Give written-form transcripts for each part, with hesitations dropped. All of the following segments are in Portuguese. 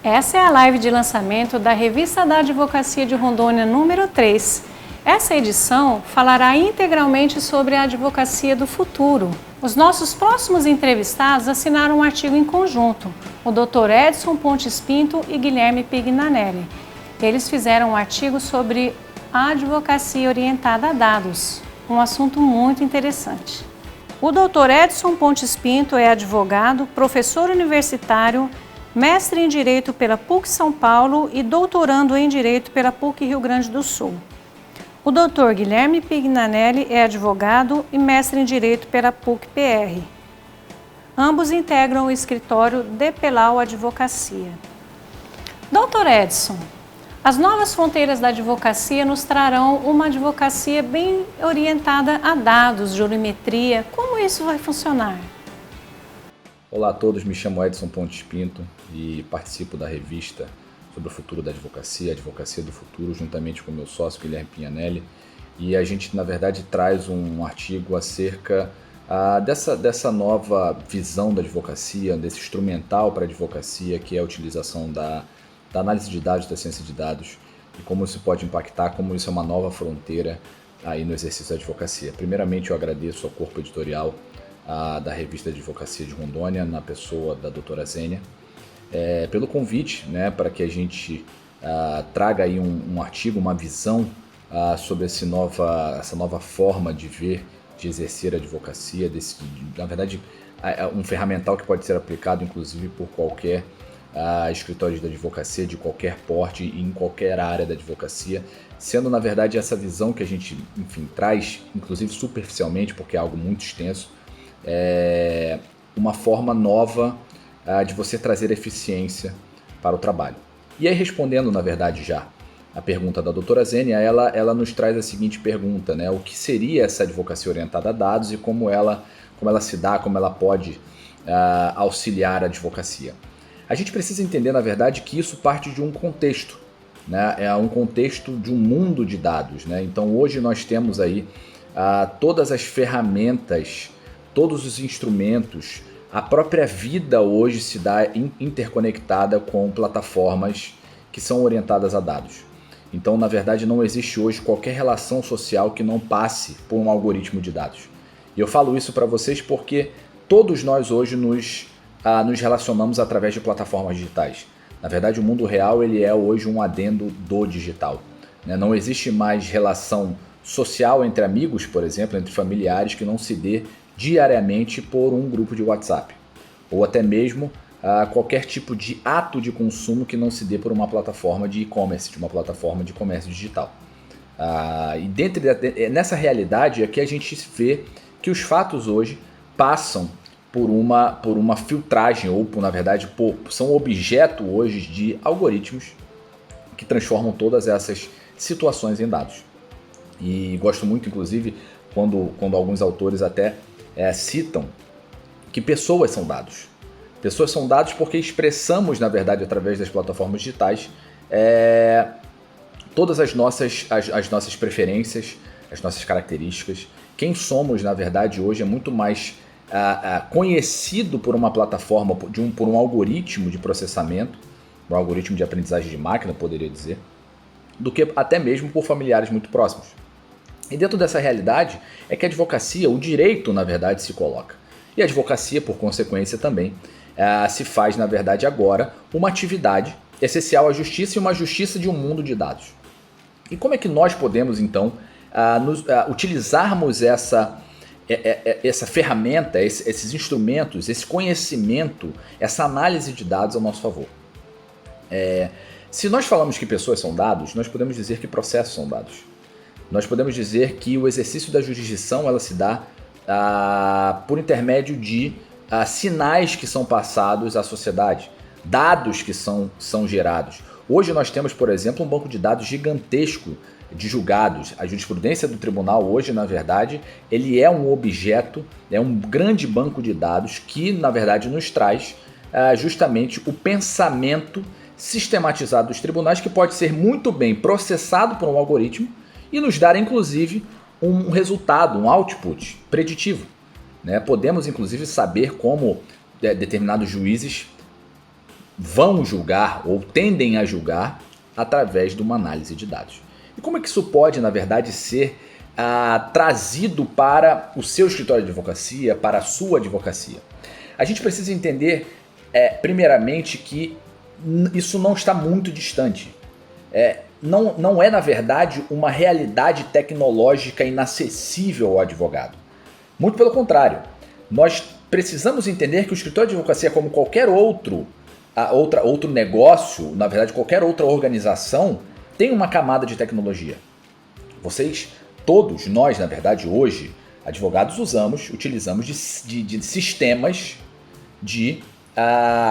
Essa é a live de lançamento da Revista da Advocacia de Rondônia número 3. Essa edição falará integralmente sobre a advocacia do futuro. Os nossos próximos entrevistados assinaram um artigo em conjunto, o Dr. Edson Pontes Pinto e Guilherme Pignanelli. Eles fizeram um artigo sobre a advocacia orientada a dados, um assunto muito interessante. O Dr. Edson Pontes Pinto é advogado, professor universitário, mestre em Direito pela PUC São Paulo e doutorando em Direito pela PUC Rio Grande do Sul. O Dr. Guilherme Pignanelli é advogado e mestre em Direito pela PUC-PR. Ambos integram o escritório Depelau Advocacia. Dr. Edson, as novas fronteiras da advocacia nos trarão uma advocacia bem orientada a dados, jurimetria. Como isso vai funcionar? Olá a todos, me chamo Edson Pontes Pinto e participo da revista sobre o futuro da advocacia, Advocacia do Futuro, juntamente com meu sócio Guilherme Pignanelli. E a gente, na verdade, traz um artigo acerca dessa nova visão da advocacia, desse instrumental para a advocacia, que é a utilização da análise de dados, da ciência de dados, e como isso pode impactar, como isso é uma nova fronteira aí no exercício da advocacia. Primeiramente, eu agradeço ao corpo editorial da Revista de Advocacia de Rondônia, na pessoa da doutora Zênia, pelo convite, né, para que a gente traga aí um artigo, uma visão sobre essa nova forma de ver, de exercer a advocacia, na verdade, um ferramental que pode ser aplicado inclusive por qualquer escritório de advocacia de qualquer porte e em qualquer área da advocacia, sendo na verdade essa visão que a gente, enfim, traz, inclusive superficialmente, porque é algo muito extenso, uma forma nova de você trazer eficiência para o trabalho. E aí, respondendo, na verdade, já a pergunta da doutora Zênia, ela nos traz a seguinte pergunta, né? O que seria essa advocacia orientada a dados e como ela se dá, como ela pode auxiliar a advocacia. A gente precisa entender, na verdade, que isso parte de um contexto, né? É um contexto de um mundo de dados, né? Então, hoje nós temos aí todas as ferramentas, todos os instrumentos, a própria vida hoje se dá interconectada com plataformas que são orientadas a dados. Então, na verdade, não existe hoje qualquer relação social que não passe por um algoritmo de dados. E eu falo isso para vocês porque todos nós hoje nos relacionamos através de plataformas digitais. Na verdade, o mundo real ele é hoje um adendo do digital, né? Não existe mais relação social entre amigos, por exemplo, entre familiares, que não se dê diariamente por um grupo de WhatsApp, ou até mesmo qualquer tipo de ato de consumo que não se dê por uma plataforma de e-commerce, de uma plataforma de comércio digital. E nessa realidade é que a gente vê que os fatos hoje passam por uma filtragem, ou na verdade são objeto hoje de algoritmos que transformam todas essas situações em dados. E gosto muito, inclusive, quando alguns autores até citam que pessoas são dados. Pessoas são dados porque expressamos, na verdade, através das plataformas digitais, todas as nossas preferências, as nossas características. Quem somos, na verdade, hoje é muito mais conhecido por uma plataforma, por um algoritmo de processamento, um algoritmo de aprendizagem de máquina, poderia dizer, do que até mesmo por familiares muito próximos. E dentro dessa realidade é que a advocacia, o direito, na verdade, se coloca. E a advocacia, por consequência, também se faz, na verdade, agora uma atividade essencial à justiça e uma justiça de um mundo de dados. E como é que nós podemos, então, utilizarmos essa ferramenta, esses instrumentos, esse conhecimento, essa análise de dados ao nosso favor? Se nós falamos que pessoas são dados, nós podemos dizer que processos são dados. Nós podemos dizer que o exercício da jurisdição ela se dá por intermédio de sinais que são passados à sociedade, dados que são gerados. Hoje nós temos, por exemplo, um banco de dados gigantesco de julgados. A jurisprudência do tribunal hoje, na verdade, ele é um objeto, é um grande banco de dados que, na verdade, nos traz justamente o pensamento sistematizado dos tribunais, que pode ser muito bem processado por um algoritmo e nos dar, inclusive, um resultado, um output preditivo, né? Podemos, inclusive, saber como determinados juízes vão julgar ou tendem a julgar através de uma análise de dados. E como é que isso pode, na verdade, ser trazido para o seu escritório de advocacia, para a sua advocacia? A gente precisa entender, primeiramente, que isso não está muito distante. Não é, na verdade, uma realidade tecnológica inacessível ao advogado. Muito pelo contrário. Nós precisamos entender que o escritório de advocacia, como qualquer outro negócio, na verdade, qualquer outra organização, tem uma camada de tecnologia. Todos nós, na verdade, hoje, advogados utilizamos de sistemas de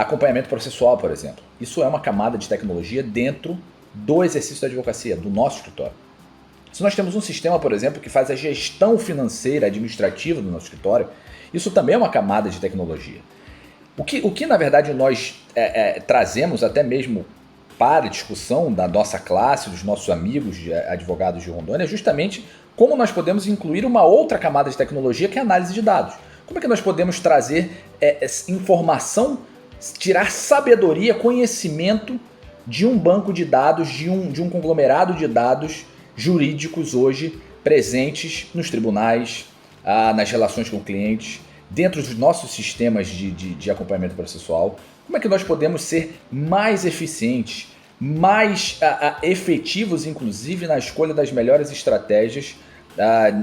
acompanhamento processual, por exemplo. Isso é uma camada de tecnologia dentro do exercício da advocacia, do nosso escritório. Se nós temos um sistema, por exemplo, que faz a gestão financeira, administrativa do nosso escritório, isso também é uma camada de tecnologia. O que na verdade, nós trazemos até mesmo para a discussão da nossa classe, dos nossos amigos advogados de Rondônia, é justamente como nós podemos incluir uma outra camada de tecnologia, que é a análise de dados. Como é que nós podemos trazer informação, tirar sabedoria, conhecimento de um banco de dados, de um conglomerado de dados jurídicos hoje presentes nos tribunais, nas relações com clientes, dentro dos nossos sistemas de acompanhamento processual? Como é que nós podemos ser mais eficientes, mais efetivos, inclusive na escolha das melhores estratégias,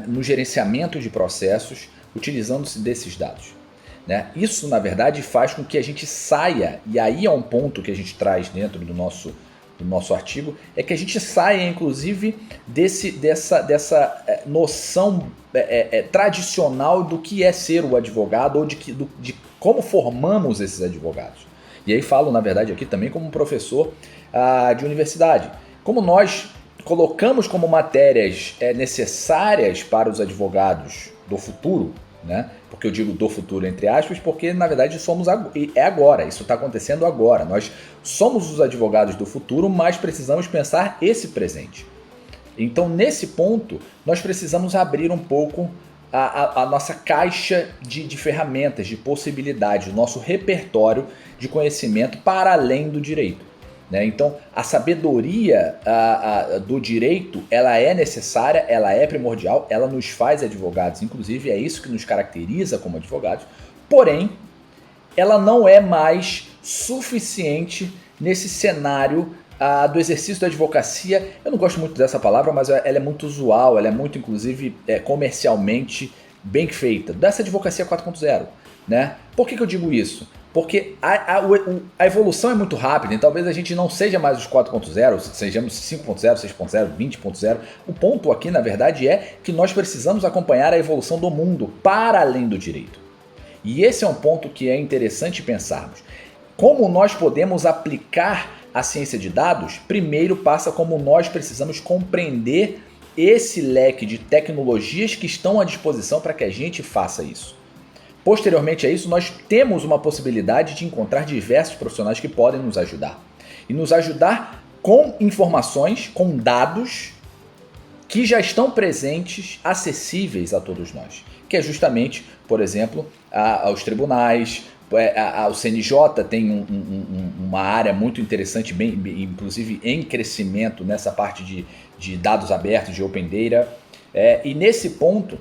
no gerenciamento de processos, utilizando-se desses dados? Né? Isso, na verdade, faz com que a gente saia, e aí é um ponto que a gente traz dentro do nosso artigo, é que a gente saia, inclusive, dessa noção tradicional do que é ser o advogado, ou de como formamos esses advogados. E aí falo, na verdade, aqui também como professor de universidade. Como nós colocamos como matérias necessárias para os advogados do futuro, né? Porque eu digo do futuro entre aspas, porque na verdade é agora, isso está acontecendo agora. Nós somos os advogados do futuro, mas precisamos pensar esse presente. Então, nesse ponto, nós precisamos abrir um pouco a nossa caixa de ferramentas, de possibilidades, o nosso repertório de conhecimento para além do direito. Né? Então, a sabedoria do direito, ela é necessária, ela é primordial, ela nos faz advogados, inclusive é isso que nos caracteriza como advogados, porém, ela não é mais suficiente nesse cenário do exercício da advocacia. Eu não gosto muito dessa palavra, mas ela é muito usual, ela é muito, inclusive, comercialmente bem feita, dessa advocacia 4.0. Né? Por que eu digo isso? Porque a evolução é muito rápida, e talvez a gente não seja mais os 4.0, sejamos 5.0, 6.0, 20.0. O ponto aqui, na verdade, é que nós precisamos acompanhar a evolução do mundo para além do direito. E esse é um ponto que é interessante pensarmos. Como nós podemos aplicar a ciência de dados? Primeiro passa como nós precisamos compreender esse leque de tecnologias que estão à disposição para que a gente faça isso. Posteriormente a isso, nós temos uma possibilidade de encontrar diversos profissionais que podem nos ajudar. E nos ajudar com informações, com dados que já estão presentes, acessíveis a todos nós. Que é justamente, por exemplo, aos tribunais. O CNJ tem uma área muito interessante, inclusive em crescimento nessa parte de dados abertos, de Open Data. E nesse ponto,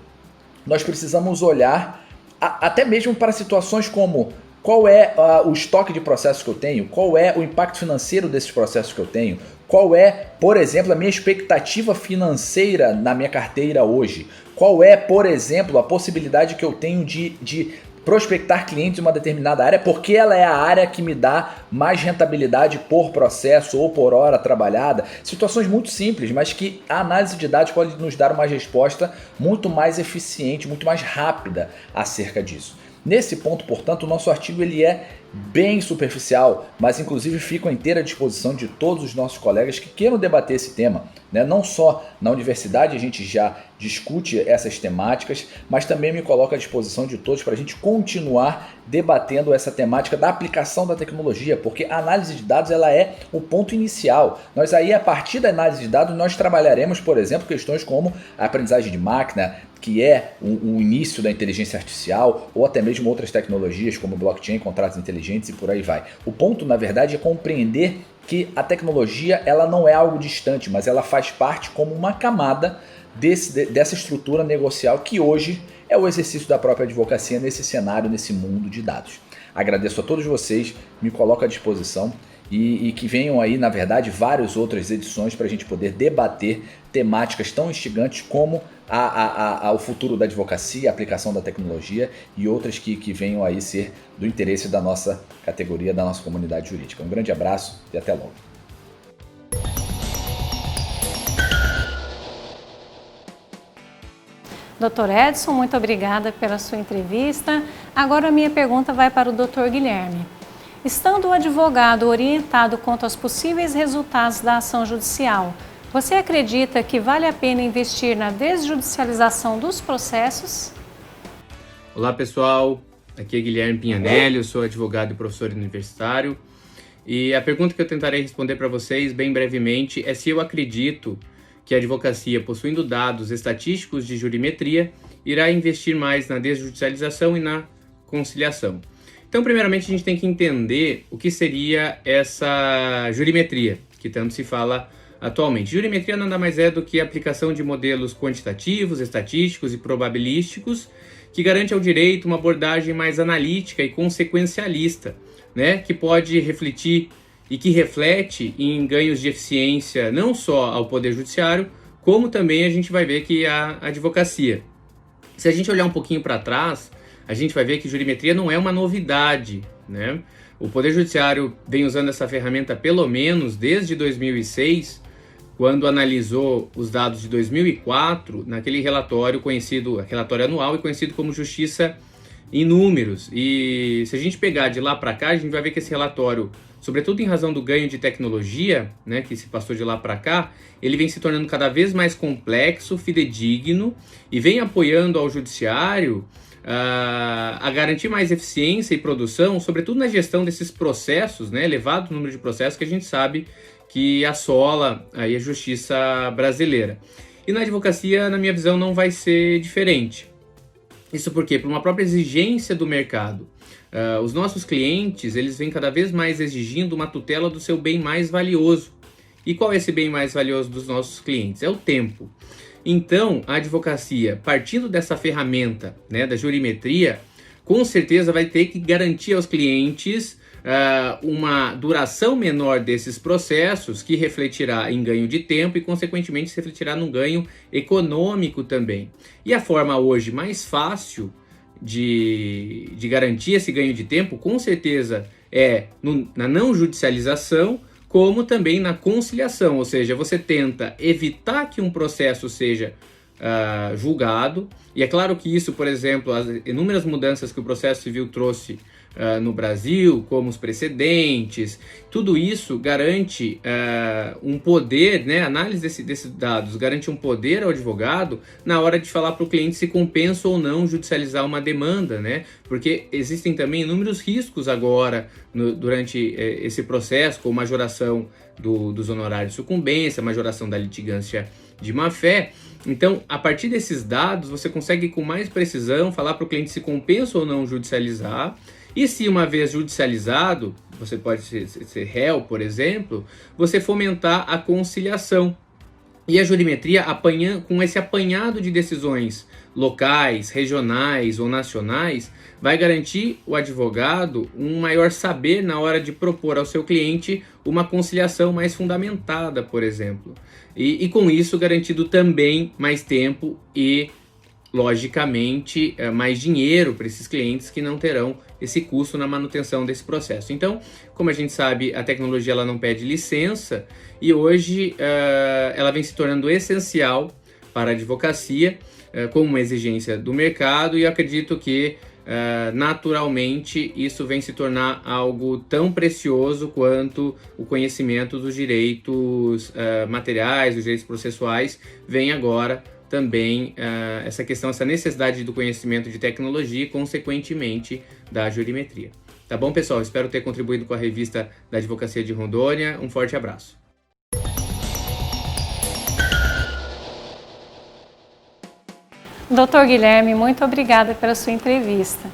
nós precisamos olhar até mesmo para situações como qual é o estoque de processos que eu tenho, qual é o impacto financeiro desses processos que eu tenho, qual é, por exemplo, a minha expectativa financeira na minha carteira hoje, qual é, por exemplo, a possibilidade que eu tenho de prospectar clientes em uma determinada área, porque ela é a área que me dá mais rentabilidade por processo ou por hora trabalhada. Situações muito simples, mas que a análise de dados pode nos dar uma resposta muito mais eficiente, muito mais rápida acerca disso. Nesse ponto, portanto, o nosso artigo ele é bem superficial, mas inclusive fico à inteira disposição de todos os nossos colegas que queiram debater esse tema. Né? Não só na universidade a gente já discute essas temáticas, mas também me coloco à disposição de todos para a gente continuar debatendo essa temática da aplicação da tecnologia, porque a análise de dados ela é o ponto inicial. Nós aí, a partir da análise de dados, nós trabalharemos, por exemplo, questões como a aprendizagem de máquina, que é o início da inteligência artificial, ou até mesmo outras tecnologias como blockchain, contratos inteligentes e por aí vai. O ponto, na verdade, é compreender que a tecnologia ela não é algo distante, mas ela faz parte como uma camada dessa estrutura negocial que hoje é o exercício da própria advocacia nesse cenário, nesse mundo de dados. Agradeço a todos vocês, me coloco à disposição e que venham aí, na verdade, várias outras edições para a gente poder debater temáticas tão instigantes como o futuro da advocacia, a aplicação da tecnologia e outras que venham aí ser do interesse da nossa categoria, da nossa comunidade jurídica. Um grande abraço e até logo. Dr. Edson, muito obrigada pela sua entrevista. Agora a minha pergunta vai para o Dr. Guilherme. Estando o advogado orientado quanto aos possíveis resultados da ação judicial, você acredita que vale a pena investir na desjudicialização dos processos? Olá pessoal, aqui é Guilherme Pignanelli, eu sou advogado e professor universitário. E a pergunta que eu tentarei responder para vocês bem brevemente é se eu acredito que a advocacia, possuindo dados estatísticos de jurimetria, irá investir mais na desjudicialização e na conciliação. Então, primeiramente, a gente tem que entender o que seria essa jurimetria, que tanto se fala atualmente. Jurimetria nada mais é do que a aplicação de modelos quantitativos, estatísticos e probabilísticos, que garante ao direito uma abordagem mais analítica e consequencialista, né, que pode refletir e que reflete em ganhos de eficiência não só ao Poder Judiciário, como também a gente vai ver que a advocacia. Se a gente olhar um pouquinho para trás, a gente vai ver que jurimetria não é uma novidade, né? O Poder Judiciário vem usando essa ferramenta pelo menos desde 2006, quando analisou os dados de 2004, naquele relatório relatório anual e conhecido como Justiça em Números. E se a gente pegar de lá para cá, a gente vai ver que esse relatório, sobretudo em razão do ganho de tecnologia, né, que se passou de lá para cá, ele vem se tornando cada vez mais complexo, fidedigno e vem apoiando ao judiciário a garantir mais eficiência e produção, sobretudo na gestão desses processos, né, elevado número de processos que a gente sabe que assola aí a justiça brasileira. E na advocacia, na minha visão, não vai ser diferente. Isso porque, por uma própria exigência do mercado, os nossos clientes, eles vêm cada vez mais exigindo uma tutela do seu bem mais valioso. E qual é esse bem mais valioso dos nossos clientes? É o tempo. Então, a advocacia, partindo dessa ferramenta, né, da jurimetria, com certeza vai ter que garantir aos clientes uma duração menor desses processos, que refletirá em ganho de tempo e, consequentemente, se refletirá num ganho econômico também. E a forma hoje mais fácil de garantir esse ganho de tempo, com certeza, é na não judicialização, como também na conciliação, ou seja, você tenta evitar que um processo seja julgado, e é claro que isso, por exemplo, as inúmeras mudanças que o processo civil trouxe no Brasil, como os precedentes, tudo isso garante um poder, né, análise desses dados, garante um poder ao advogado na hora de falar para o cliente se compensa ou não judicializar uma demanda, né, porque existem também inúmeros riscos agora durante esse processo, como majoração dos honorários de sucumbência, majoração da litigância de má-fé. Então, a partir desses dados, você consegue com mais precisão falar para o cliente se compensa ou não judicializar. E se uma vez judicializado, você pode ser réu, por exemplo, você fomentar a conciliação. E a jurimetria, com esse apanhado de decisões locais, regionais ou nacionais, vai garantir o advogado um maior saber na hora de propor ao seu cliente uma conciliação mais fundamentada, por exemplo. E com isso garantido também mais tempo e, logicamente, mais dinheiro para esses clientes que não terão esse custo na manutenção desse processo. Então, como a gente sabe, a tecnologia ela não pede licença e hoje ela vem se tornando essencial para a advocacia como uma exigência do mercado, e eu acredito que naturalmente isso vem se tornar algo tão precioso quanto o conhecimento dos direitos materiais, dos direitos processuais, vem agora também essa questão, essa necessidade do conhecimento de tecnologia e, consequentemente, da jurimetria. Tá bom, pessoal? Espero ter contribuído com a revista da Advocacia de Rondônia. Um forte abraço. Dr. Guilherme, muito obrigada pela sua entrevista.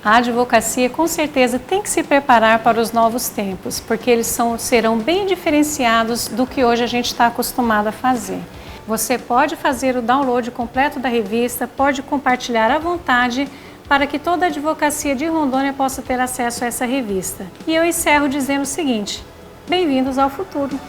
A advocacia com certeza tem que se preparar para os novos tempos, porque eles serão bem diferenciados do que hoje a gente está acostumado a fazer. Você pode fazer o download completo da revista, pode compartilhar à vontade para que toda a advocacia de Rondônia possa ter acesso a essa revista. E eu encerro dizendo o seguinte: bem-vindos ao futuro!